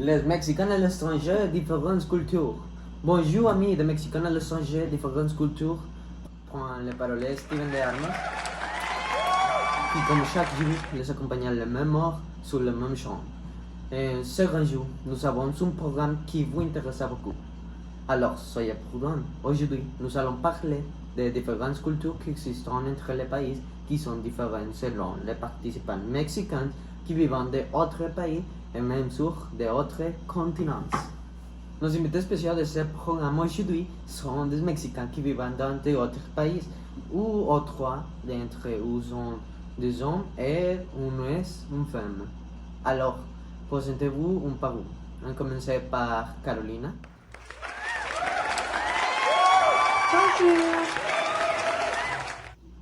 Les Mexicains à l'étranger, différentes cultures. Bonjour amis de Mexicains à l'étranger, différentes cultures. Prend les paroles Steven de Armas, qui comme chaque jour les accompagne le même heure sur le même chant. Et ce grand jour, nous avons un programme qui vous intéresse beaucoup. Alors soyez prudents. Aujourd'hui, nous allons parler des différentes cultures qui existent entre les pays qui sont différentes selon les participants mexicains qui vivent dans d'autres pays et même sur d'autres continents. Nos invités spéciaux de ce programme aujourd'hui sont des Mexicains qui vivent dans d'autres pays où trois d'entre eux sont des hommes et une femme. Alors, présentez-vous un par un. On commence par Carolina. Bonjour.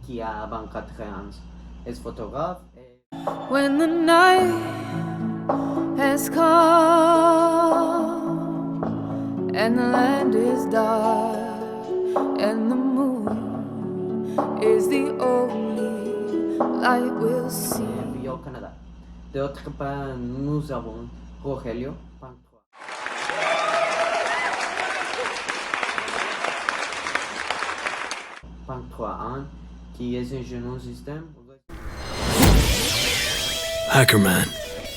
Qui a 24 ans, est photographe et... When the night has come and the land is dark and the moon is the only light we'll see. vit au Canada. D'autre part, nous avons Rogelio, 23. Ans, qui est ingénieur système. Hackerman.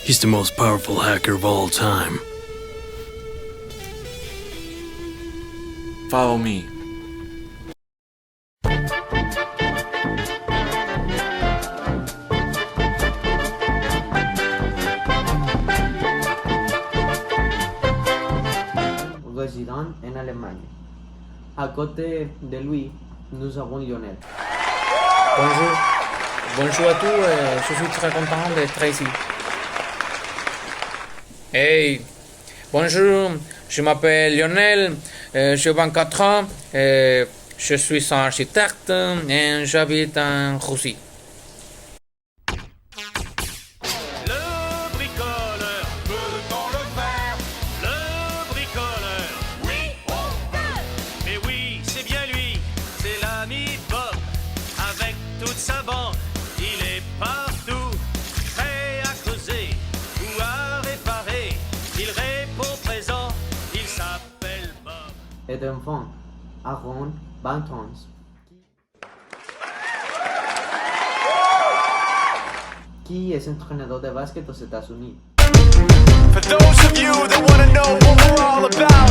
He's the most powerful hacker of all time. Follow me. Résident en Allemagne. À côté de lui, nous avons Lionel. Bonjour. Bonjour à tous, je suis très content d'être ici. Hey, bonjour, je m'appelle Lionel, j'ai 24 ans, je suis un architecte et j'habite en Russie. Le bricoleur, peut-on le faire? Le bricoleur, oui, on peut! Mais oui, c'est bien lui, c'est l'ami Bob. Avec toute sa bande, il est partout, prêt à creuser ou à réparer. Il répond présent, il s'appelle Bob. Et d'enfant, Aaron, 20 ans. Qui est entraîneur de basket aux États-Unis. For those of you that want to know what we're all about,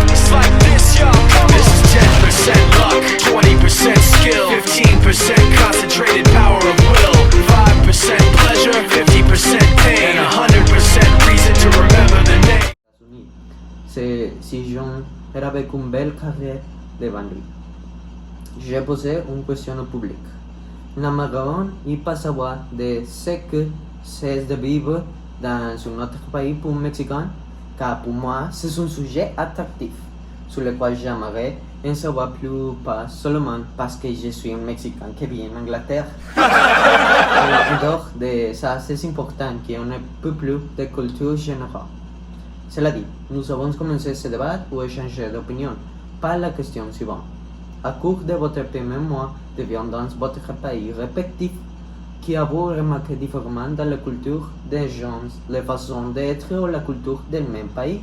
it's like this, y'all. This is 10% luck, 20% skill, 15% concentrated power of will, 5% pleasure, 50% pain, and 100% reason to remember the name. C'est si Jean era avec une belle carrière devant lui. J'ai posé une question au public. N'aimerait il pas savoir de ce que c'est de vivre dans un autre pays pour un Mexicain, car pour moi c'est un sujet attractif, sur lequel j'aimerais en savoir plus, pas seulement parce que je suis un Mexicain qui vit en Angleterre. En dehors de ça, c'est important qu'on ait un peu plus de culture générale. Cela dit, nous avons commencé ce débat ou échanger d'opinion par la question suivante. À cours de votre premier mois de vie dans votre pays respectif, qui avez-vous remarqué différemment dans la culture des gens, les façons d'être ou la culture du même pays?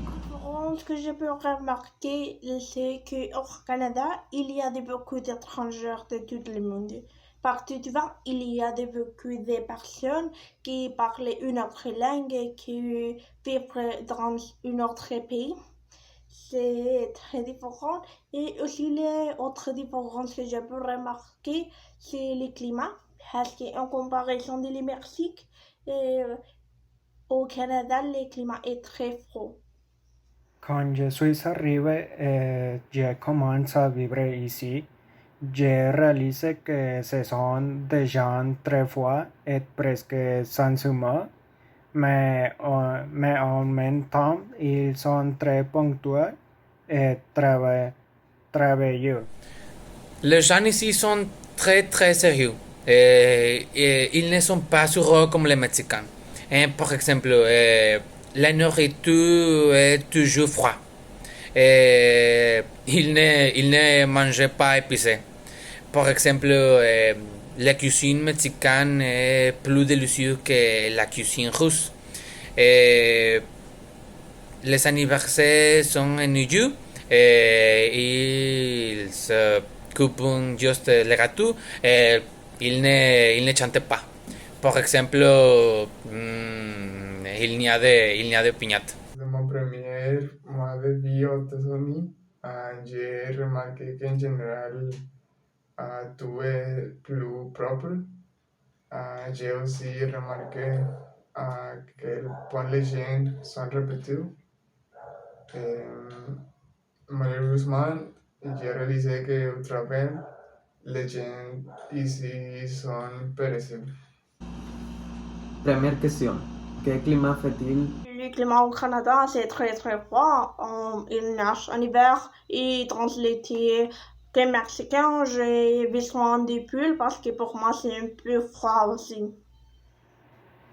Ce que je peux remarquer, c'est qu'au Canada, il y a beaucoup d'étrangers de tout le monde. Partout devant, il y a beaucoup de personnes qui parlent une autre langue et qui vivent dans un autre pays. C'est très différent. Et aussi, les autres différences que je peux remarquer, c'est le climat. Parce qu'en comparaison de le Mexique, au Canada, le climat est très froid. Quand je suis arrivé et je commence à vivre ici, j'ai réalisé que ce sont des gens très froids et presque sans humour, mais en même temps, ils sont très ponctuels et travailleux. Les gens ici sont très sérieux et ils ne sont pas heureux comme les Mexicains. Et par exemple, la nourriture est toujours froide. Il ne mange pas épicé. Par exemple, la cuisine mexicaine est plus délicieuse que la cuisine russe. les anniversaires sont ennuyeux et ils se coupent juste les gâteaux et ils ne chantent pas. Par exemple, il n'y a de piñata. De mon premier mois de vie aux États-Unis, j'ai remarqué qu'en général, tout est plus propre. J'ai aussi remarqué à quel point les gens sont répétés. Malheureusement, j'ai réalisé qu'au travail, les gens ici sont paisibles. Première question. Quel climat fait-il? Le climat au Canada, c'est très très froid. Il neige en hiver et dans l'été, comme Mexicain, j'ai besoin de pulls parce que pour moi, c'est un peu froid aussi.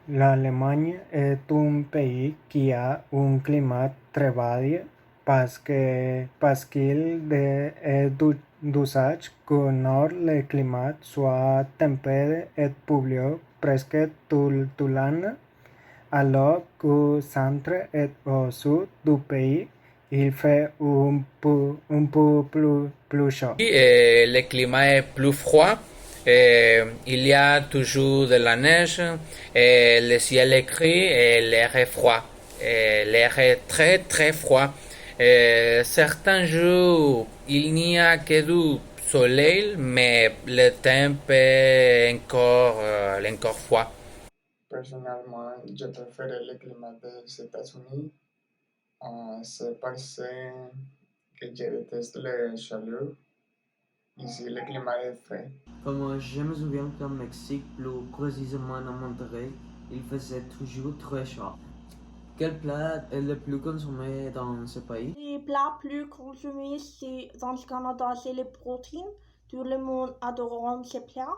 L'Allemagne est un pays qui a un climat très varié parce qu'il est d'usage qu'au nord le climat soit tempéré et pluvieux presque tout l'année, alors qu'au centre et au sud du pays, il fait un peu plus chaud. Le climat est plus froid. Il y a toujours de la neige. Le ciel est gris et l'air est froid. L'air est très très froid. Certains jours, il n'y a que du soleil, mais le temps est encore froid. Personnellement, je préfère le climat des États-Unis. C'est parce que je déteste la chaleur. Ici, le climat est frais. Comme je me souviens qu'au Mexique, plus précisément à Monterrey, il faisait toujours très chaud. Quel plat est le plus consommé dans ce pays? Les plats plus consommés dans le Canada, c'est les protéines. Tout le monde adore ces plats.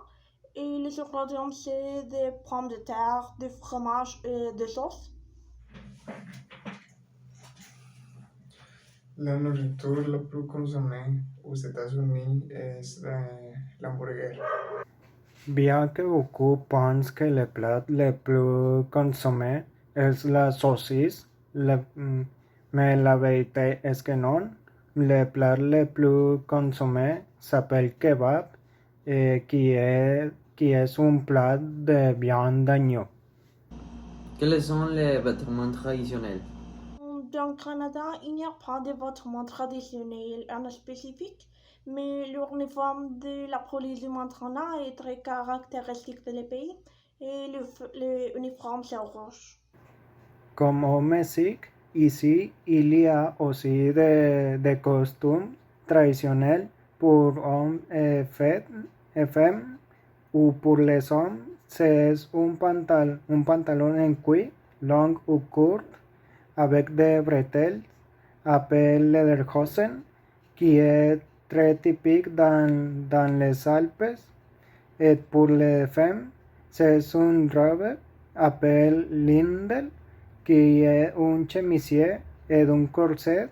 Et les ingrédients, c'est des pommes de terre, du fromage et de sauce. La nourriture la plus consommée aux États-Unis est l'hamburger. Bien que beaucoup pensent que le plat le plus consommé est la saucisse, mais la vérité est que non. Le plat le plus consommé s'appelle kebab, qui est un plat de viande d'agneau. Quels sont les vêtements traditionnels? Dans le Canada, il n'y a pas de vêtements traditionnels en spécifique, mais l'uniforme de la police du Montana est très caractéristique de le pays et l'uniforme c'est rouge. Comme au Mexique, ici il y a aussi des costumes traditionnels pour hommes et femmes, ou pour les hommes, c'est un pantalon en cuir, long ou court, avec des bretelles, appelé Lederhosen, qui est très typique dans les Alpes. Et pour les femmes, c'est une robe appelée Lindel, qui est un chemisier et un corset,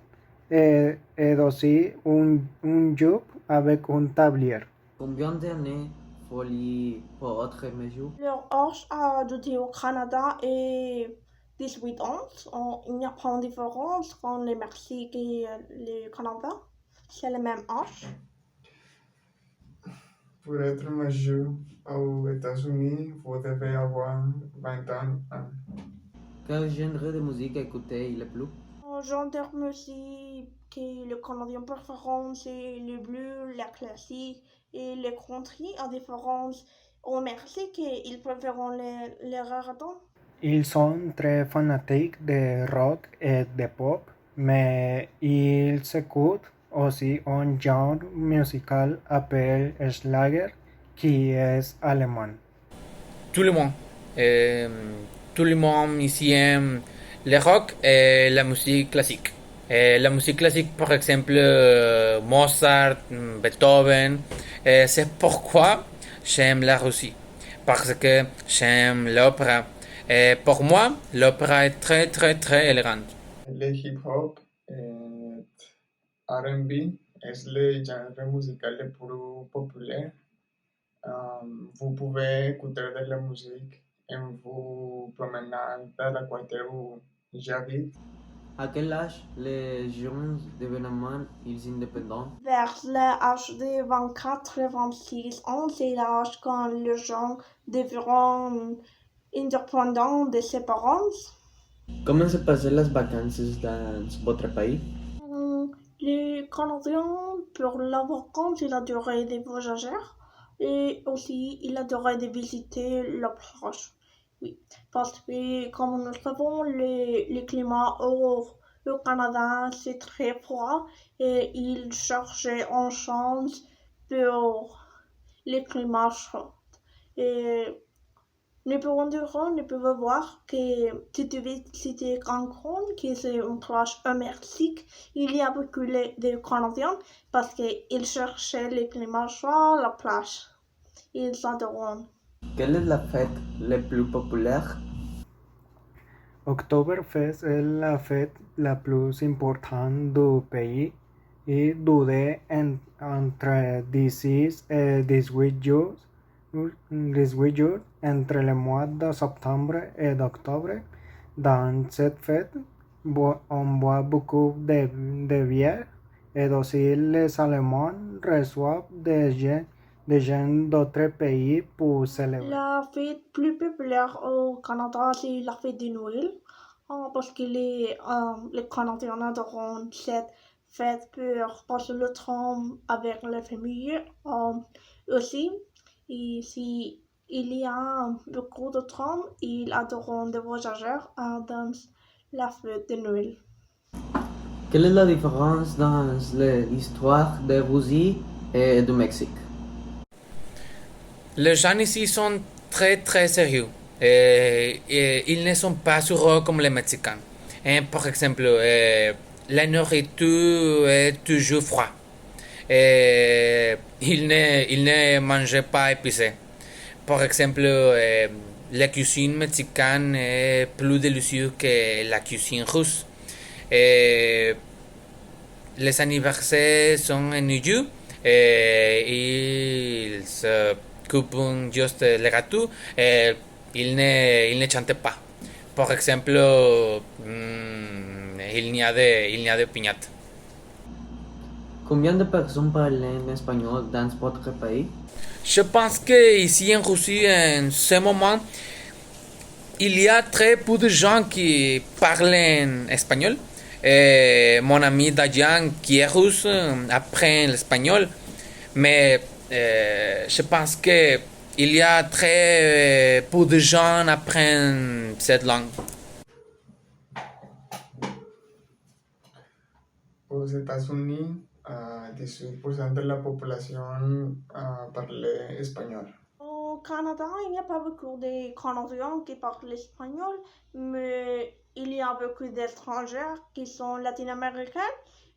et aussi un jupe avec un tablier. Combien d'années faut-il pour autre mesure? Leur âge ajoutée au Canada est 18 ans. Il n'y a pas de différence entre le Mexique et le Canada. C'est le même âge. Pour être majeur aux États-Unis, vous devez avoir 20 ans. Quel genre de musique écoutez le plus? Genre de musique que le Canadien préfère, c'est le blues, la classique et le country. En différence au Mexique, ils préfèrent les reggaeton. Ils sont très fanatiques de rock et de pop, mais ils écoutent aussi un genre musical appelé Schlager, qui est allemand. Tout le monde. Euh, Tout le monde ici aime le rock et la musique classique. La musique classique, par exemple, Mozart, Beethoven. C'est pourquoi j'aime la Russie. Parce que j'aime l'opéra. Et pour moi, l'opéra est très très très élégante. Le hip-hop et R&B est le genre musical le plus populaire. Vous pouvez écouter de la musique en vous promenant dans la voiture où j'habite. À quel âge les gens deviennent ils indépendants? Vers l'âge de 24 et 26 ans, c'est l'âge quand les gens deviendront indépendants de ses parents. Comment se passent les vacances dans votre pays? Les Canadiens, pour la vacance, il a duré des voyageurs et aussi il a duré de visiter la plage. Oui, parce que comme nous le savons, le climat au Canada c'est très froid et il cherchait une chance pour le climat chaud. Et nous pouvons voir que si tu visites Cancun, qui c'est une plage immersive, il y a beaucoup de Canadiens parce qu'ils cherchaient le climat chaud, la plage. Ils adorent. Quelle est la fête la plus populaire? Oktoberfest es la fête la plus importante du pays et dure entre 16 et 18 jours entre les mois de septembre et d'octobre. Dans cette fête, on boit beaucoup de bière et aussi les Allemands reçoivent des gens d'autres pays pour célébrer. La fête plus populaire au Canada, c'est la fête de Noël, parce que les Canadiens adorent cette fête pour passer le temps avec la famille. Aussi, et si il y a beaucoup de temps, ils adorent des voyageurs dans la fête de Noël. Quelle est la différence dans l'histoire de Russie et du Mexique? Les gens ici sont très très sérieux. Ils ne sont pas sourds comme les Mexicains. Par exemple, la nourriture est toujours froide. Ils ne mangent pas épicé. Par exemple, la cuisine mexicaine est plus délicieuse que la cuisine russe. Et les anniversaires sont ennuyeux. Ils se coupent juste le gâteau. Ils ne chantent pas. Par exemple, il n'y a de piñata. Combien de personnes parlent espagnol dans votre pays? Je pense que ici en Russie, en ce moment, il y a très peu de gens qui parlent espagnol. Mon ami Dayan, qui est russe, apprend l'espagnol. Mais je pense que il y a très peu de gens qui apprennent cette langue. Aux États-Unis, 18% de la population parle espagnol. Au Canada, il n'y a pas beaucoup de Canadiens qui parlent l'espagnol, mais il y a beaucoup d'étrangers qui sont latino-américains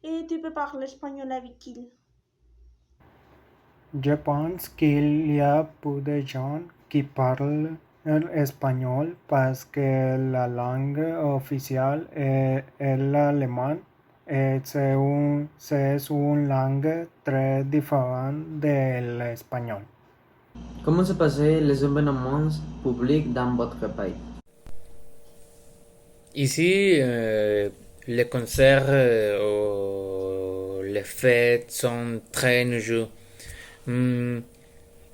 et tu peux parler espagnol avec ils. Je pense qu'il y a peu de gens qui parlent espagnol parce que la langue officielle est l'allemand et c'est une langue très différente de l'espagnol. Comment se passaient les événements publics dans votre pays? Ici, les concerts ou les fêtes sont très nouveaux.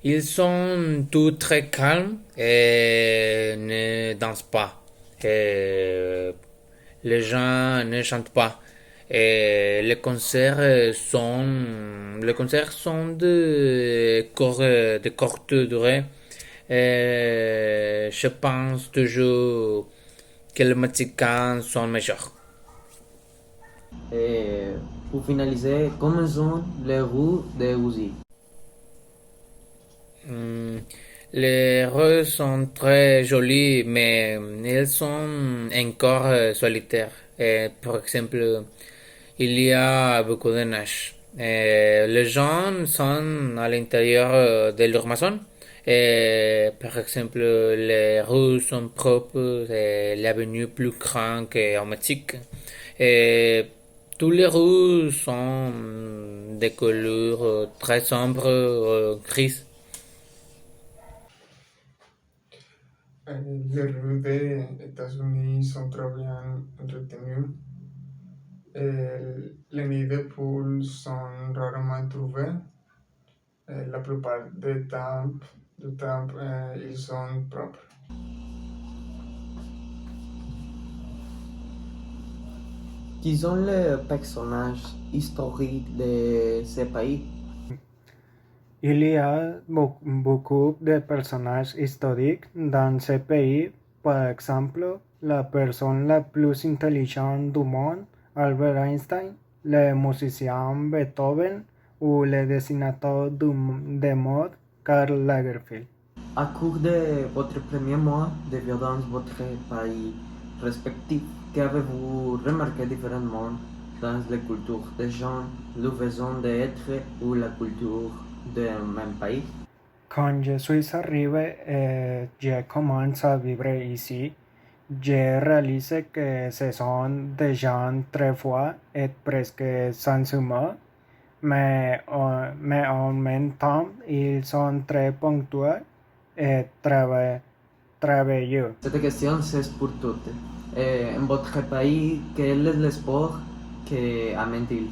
Ils sont tous très calmes et ne dansent pas. Et les gens ne chantent pas. Et les concerts sont de courte durée. Et je pense toujours que les Mexicains sont meilleurs. Et pour finaliser, comment sont les rues de Russie? Les rues sont très jolies, mais elles sont encore solitaires. Par exemple, il y a beaucoup de neige. Les gens sont à l'intérieur de leur maison. Par exemple, les rues sont propres et l'avenue plus grande qu'au Mexique. Et tous les rues sont de couleurs très sombres, grises. Les rues des États-Unis sont très bien entretenues Les nids de poules sont rarement trouvés. La plupart du temps, ils sont propres. Qui sont les personnages historiques de ce pays? Il y a beaucoup de personnages historiques dans ce pays. Par exemple, la personne la plus intelligente du monde, Albert Einstein, le musicien Beethoven ou le dessinateur de mode Karl Lagerfeld. À cours de votre premier mois de vie dans votre pays respectif, qu'avez-vous remarqué différemment dans les cultures des gens, la façon d'être ou la culture d'un même pays? Quand je suis arrivé et je commence à vivre ici, j'ai réalisé que ce sont des gens très forts et presque sans humour, mais en même temps, ils sont très ponctuels et travailleux. Cette question, c'est pour toutes. En votre pays, quel est le sport que aime-t-il?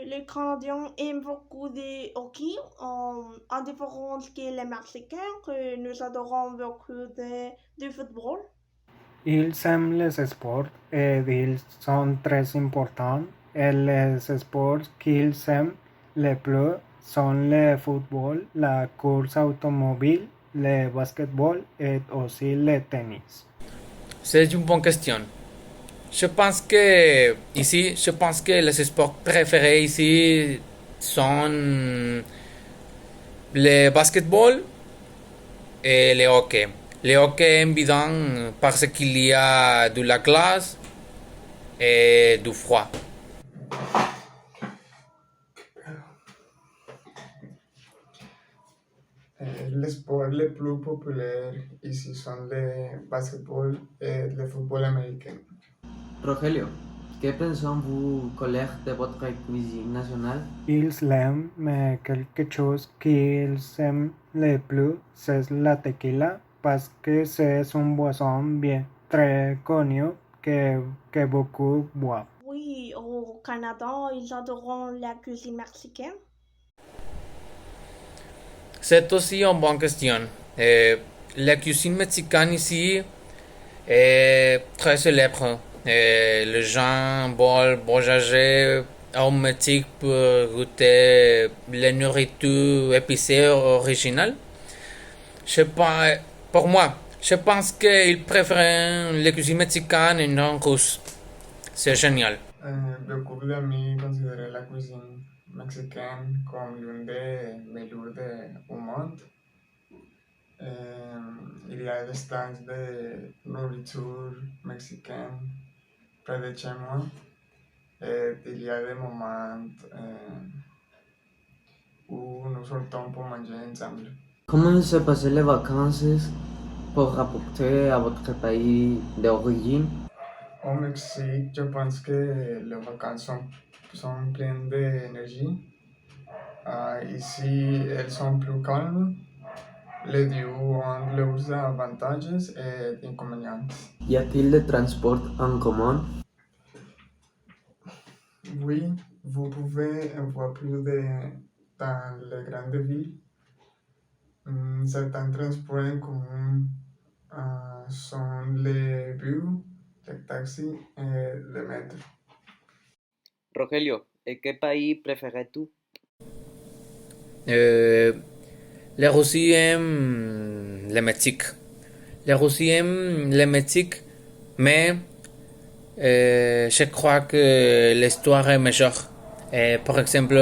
Les Canadiens aiment beaucoup de hockey, en différence que les Mexicains, que nous adorons beaucoup de football. Ils aiment les sports et ils sont très importants. Et les sports qu'ils aiment le plus sont le football, la course automobile, le basketball et aussi le tennis. C'est une bonne question. Je pense que les sports préférés ici sont le basketball et le hockey. Le hockey est évident parce qu'il y a de la glace et du froid. Les sports les plus populaires ici sont le basketball et le football américain. Rogelio, que pensez-vous collègue de votre cuisine nationale? Ils aiment, mais quelque chose qu'ils aiment le plus, c'est la tequila, parce que c'est une boisson bien très connue que beaucoup boivent. Oui, au Canada, ils adorent la cuisine mexicaine. C'est aussi une bonne question. La cuisine mexicaine ici est très célèbre. Les gens veulent voyager au Mexique pour goûter la nourriture épicée originale. Pour moi, je pense qu'ils préfèrent la cuisine mexicaine et non russe. C'est génial. Beaucoup d'amis considèrent la cuisine mexicaine comme l'une des meilleures au monde. Il y a des stands de nourriture mexicaine près de chez moi. Et il y a des moments où nous sortons pour manger ensemble. Comment se passent les vacances pour rapporter à votre pays d'origine? Au Mexique, je pense que les vacances sont pleines d'énergie. Ici, elles sont plus calmes. Les deux ont leurs avantages et inconvénients. Y a-t-il des transports en commun? Oui, vous pouvez en voir plus dans les grandes villes. Certains transports en commun sont les bus, les taxis et le métro. Rogelio, ¿en qué país prefieres-tu? La Russie aime le Mexique. La Russie aime le Mexique, mais je crois que l'histoire est meilleure. Par exemple,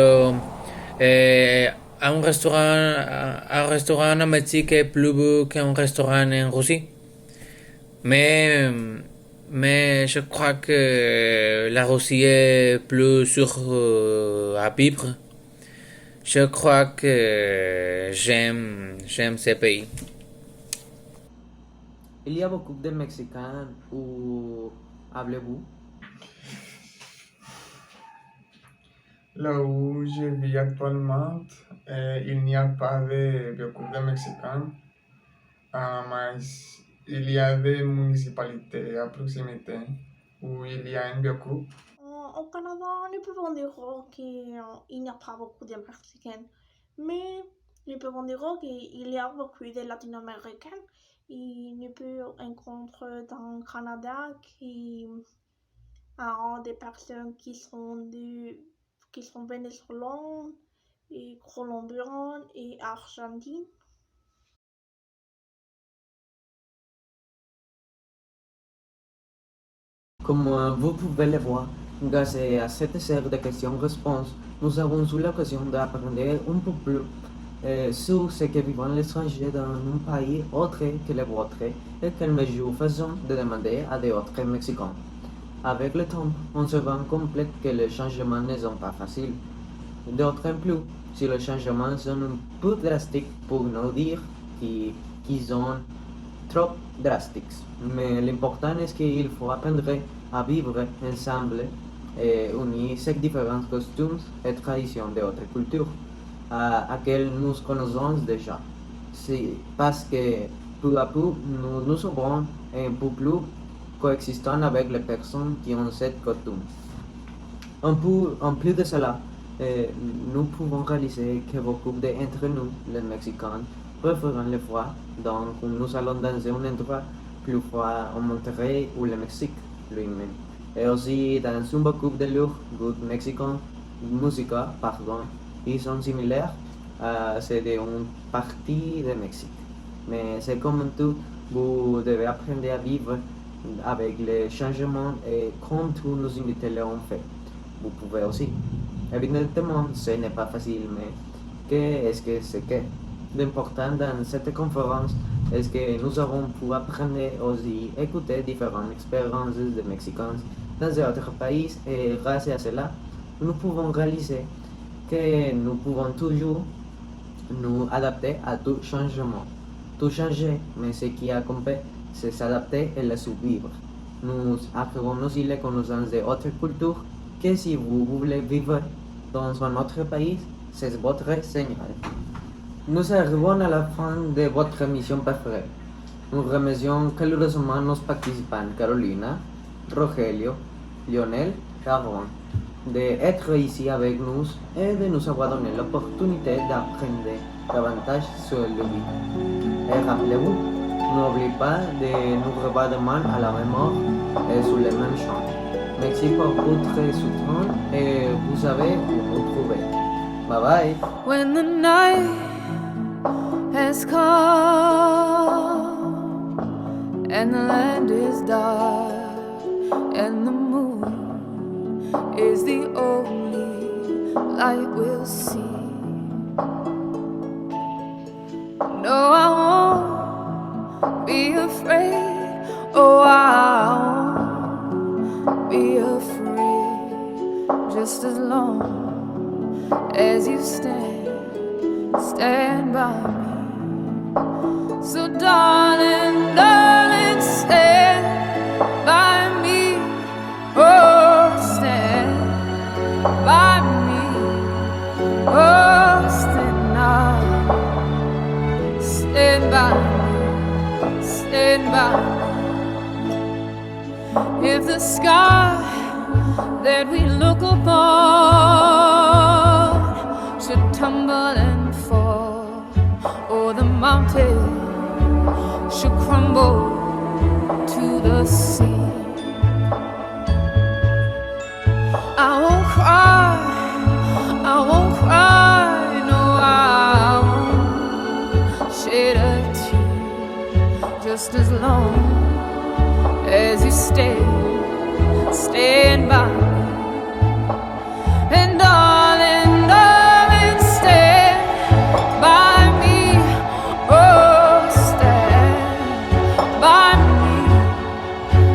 un restaurant en Mexique est plus beau qu'un restaurant en Russie. Mais, mais je crois que la Russie est plus sûre à vivre. Je crois que j'aime ce pays. Il y a beaucoup de Mexicains où hablez-vous? Là où je vis actuellement, il n'y a pas beaucoup de Mexicains, mais il y a des municipalités à proximité où il y a un beaucoup. Au au Canada, nous pouvons dire qu'il n'y a pas beaucoup de Mexicains, mais nous pouvons dire qu'il y a beaucoup de Latino-Américains et nous pouvons rencontrer dans le Canada qui a des personnes qui sont vénézuéliennes et colombiennes et argentines. Comme vous pouvez le voir, grâce à cette série de questions-réponses, nous avons eu l'occasion d'apprendre un peu plus sur ce que vivent les étrangers dans un pays autre que le vôtre et quelle mesure faisons de demander à d'autres Mexicains. Avec le temps, on se rend compte que les changements ne sont pas faciles. D'autant plus, si les changements sont un peu drastiques pour nous dire qu'ils sont trop drastiques. Mais l'important est qu'il faut apprendre à vivre ensemble et unir ces différents costumes et traditions d'autres cultures à quelles nous connaissons déjà. C'est parce que peu à peu, nous serons un peu plus coexistants avec les personnes qui ont cette coutume. En plus de cela, nous pouvons réaliser que beaucoup d'entre nous, les Mexicains, préfèrent le froid, donc nous allons dans un endroit plus froid en Monterrey ou le Mexique lui-même. Et aussi dans beaucoup de leurs groupes mexicains, ils sont similaires à ceux d'une partie du Mexique. Mais c'est comme tout, vous devez apprendre à vivre avec les changements et comme tous nos invités l'ont fait. Vous pouvez aussi. Évidemment, ce n'est pas facile, mais qu'est-ce que c'est que? L'important dans cette conférence est que nous avons pu apprendre aussi à écouter différentes expériences de Mexicains dans d'autres pays et grâce à cela, nous pouvons réaliser que nous pouvons toujours nous adapter à tout changement. Tout changer, mais ce qui a compté, c'est s'adapter et le survivre. Nous apprenons aussi les connaissances d'autres cultures que si vous voulez vivre dans un autre pays, c'est votre signal. Nous arrivons à la fin de votre émission préférée. Nous remercions chaleureusement nos participants Carolina, Rogelio, Lionel et Aaron d'être ici avec nous et de nous avoir donné l'opportunité d'apprendre davantage sur le vie. Et rappelez-vous, n'oubliez pas de nous revoir demain à la même heure et sur les mêmes champs. Merci pour votre soutien et vous savez où nous trouver. Bye bye. When the night has come and the land is dark and the moon is the only light we'll see. No, I won't be afraid. Oh, I won't be afraid. Just as long as you stand by me. So darling, darling, stand by me. Oh, stand by me. Oh, stand now. Stand by me. Stand by me. If the sky that we look upon should tumble and fall, or the mountain should crumble to the sea, I won't cry, I won't cry, no, I won't shed a tear, just as long as you stand by me. And darling, darling, stand by me. Oh, stand by me.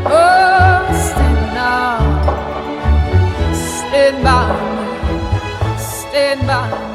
Oh, stand now. Stand by me. Stand by me.